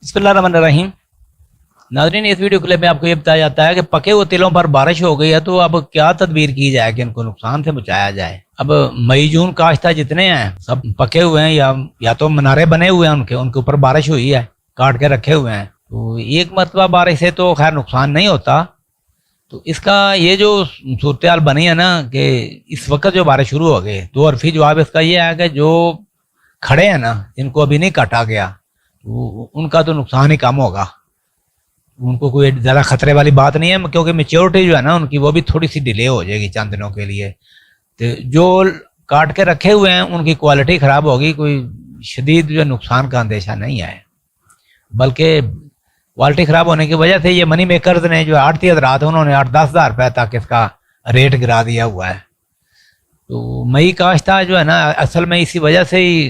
बिस्मिल्लाहिर्रहमानिर्रहीम। नाज़रीन, इस वीडियो क्लिप में आपको ये बताया जाता है कि पके हुए तिलों पर बारिश हो गई है तो अब क्या तदबीर की जाए कि इनको नुकसान से बचाया जाए। अब मई जून काश्ता जितने हैं सब पके हुए हैं या तो मनारे बने हुए हैं, उनके ऊपर बारिश हुई है, काट के रखे हुए हैं। तो एक मरतबा बारिश से तो खैर नुकसान नहीं होता। तो इसका ये जो सूरत हाल बनी है ना कि इस वक्त जो बारिश शुरू हो गई, तो अरफी जवाब इसका ये है कि जो खड़े हैं ना, जिनको अभी नहीं काटा गया, तो उनका तो नुकसान ही कम होगा। उनको कोई ज़्यादा खतरे वाली बात नहीं है, क्योंकि मेच्योरिटी जो है ना उनकी वो भी थोड़ी सी डिले हो जाएगी चंद दिनों के लिए। तो जो काट के रखे हुए हैं उनकी क्वालिटी ख़राब होगी, कोई शदीद जो नुकसान का अंदेशा नहीं है, बल्कि क्वालिटी ख़राब होने की वजह से ये मनी मेकर्स ने जो आड़ती हज़रात उन्होंने 8-10 हज़ार रुपये तक इसका रेट गिरा दिया हुआ है। तो मई काश्ता जो है ना, असल में इसी वजह से ही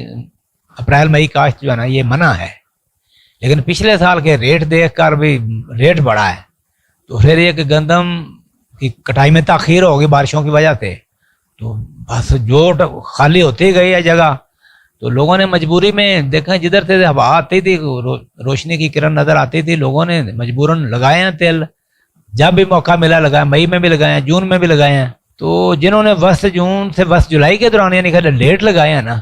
अप्रैल मई काश्त जो है ना ये मना है, लेकिन पिछले साल के रेट देख कर भी रेट बढ़ा है। तो फिर ये कि गंदम की कटाई में ताख़ीर होगी बारिशों की वजह से, तो बस जोट खाली होती गई है जगह। तो लोगों ने मजबूरी में देखा, जिधर से हवा आती थी, रोशनी की किरण नज़र आती थी, लोगों ने मजबूरन लगाए हैं तेल। जब भी मौका मिला लगाए, मई में भी लगाए हैं, जून में भी लगाए हैं। तो जिन्होंने वस्त जून से वस्त जुलाई के दौरान यानी कि लेट लगाए हैं ना,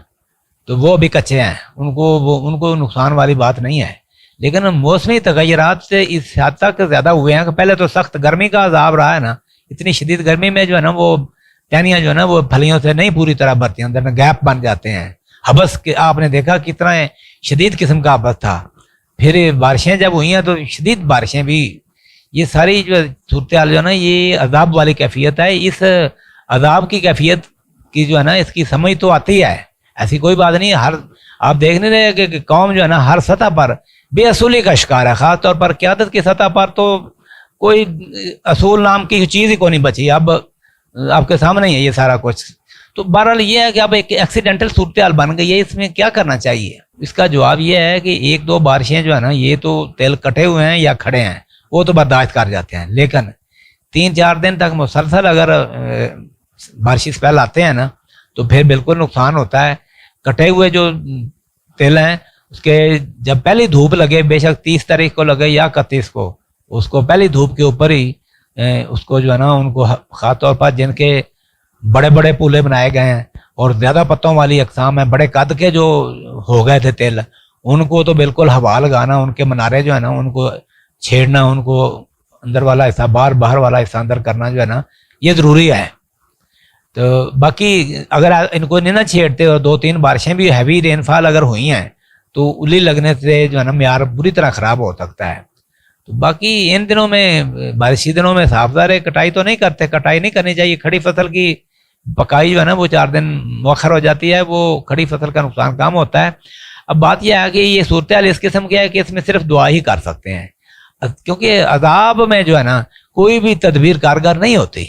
तो वो भी कच्चे हैं, उनको नुकसान वाली बात नहीं है। लेकिन मौसमी तगय्युरात से इस हद तक ज़्यादा हुए हैं कि पहले तो सख्त गर्मी का अजाब रहा है ना, इतनी शदीद गर्मी में जो है ना वो टहनियाँ जो है ना वो फलियों से नहीं पूरी तरह भरती हैं, अंदर में गैप बन जाते हैं। हबस के आपने देखा कितना शदीद किस्म का हबस था। फिर बारिशें जब हुई हैं तो शदीद बारिशें भी, ये सारी जो सूरत हाल जो है ना ये अजाब वाली कैफियत है। इस अजाब की कैफियत की जो है ना इसकी समझ तो आती है, ऐसी कोई बात नहीं। हर आप देख नहीं रहे कि कौम जो है ना हर सतह पर बेअसूली का शिकार है, ख़ास तौर पर क़यादत की सतह पर तो कोई असूल नाम की चीज़ ही को नहीं बची। अब आपके सामने ही है ये सारा कुछ। तो बहरहाल ये है कि अब एक एक्सीडेंटल सूरत हाल बन गई है, इसमें क्या करना चाहिए? इसका जवाब ये है कि 1-2 बारिशें जो है ना ये तो तेल कटे हुए हैं या खड़े हैं वो तो बर्दाश्त कर जाते हैं, लेकिन 3-4 दिन तक मुसलसल अगर बारिश स्पेल आते हैं ना तो फिर बिल्कुल नुकसान होता है। कटे हुए जो तेल हैं उसके जब पहली धूप लगे, बेशक 30 तारीख को लगे या 31 को, उसको पहली धूप के ऊपर ही उसको जो है ना उनको खास तौर पर जिनके बड़े बड़े पुले बनाए गए हैं और ज़्यादा पत्तों वाली अकसाम है, बड़े कद के जो हो गए थे तेल, उनको तो बिल्कुल हवा लगाना, उनके मनारे जो है ना उनको छेड़ना, उनको अंदर वाला हिस्सा बाहर वाला हिस्सा अंदर करना जो है ना ये ज़रूरी है। तो बाकी अगर इनको नहीं ना छेड़ते और 2-3 बारिशें भी हैवी रेनफॉल अगर हुई हैं तो उली लगने से जो है ना म्यार बुरी तरह ख़राब हो सकता है। तो बाकी इन दिनों में, बारिशी दिनों में साफदार कटाई तो नहीं करते, कटाई नहीं करनी चाहिए। खड़ी फसल की पकाई जो है ना वो 4 दिन मौखर हो जाती है, वो खड़ी फसल का नुकसान कम होता है। अब बात यह है कि ये सूरत हाल इस किस्म की है कि इसमें सिर्फ दुआ ही कर सकते हैं, क्योंकि अजाब में जो है ना कोई भी तदबीर कारगर नहीं होती,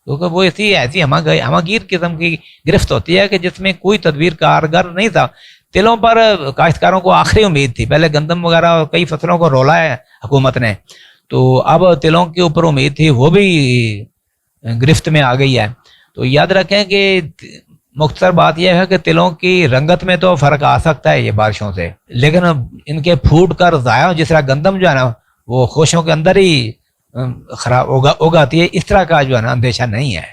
क्योंकि वो ऐसी हमागीर किस्म की गिरफ्त होती है कि जिसमें कोई तदबीर कारगर नहीं था। तिलों पर काश्तकारों को आखिरी उम्मीद थी, पहले गंदम वगैरह कई फसलों को रोला है हुकूमत ने, तो अब तिलों के ऊपर उम्मीद थी वो भी गिरफ्त में आ गई है। तो याद रखें कि मुख्तसर बात यह है कि तिलों की रंगत में तो फ़र्क आ सकता है ये बारिशों से, लेकिन इनके फूट कर ज़ाया जिस तरह गंदम जो है ना वो खोशों के अंदर ही खराब उगाती है, इस तरह का जो है ना अंदेशा नहीं है।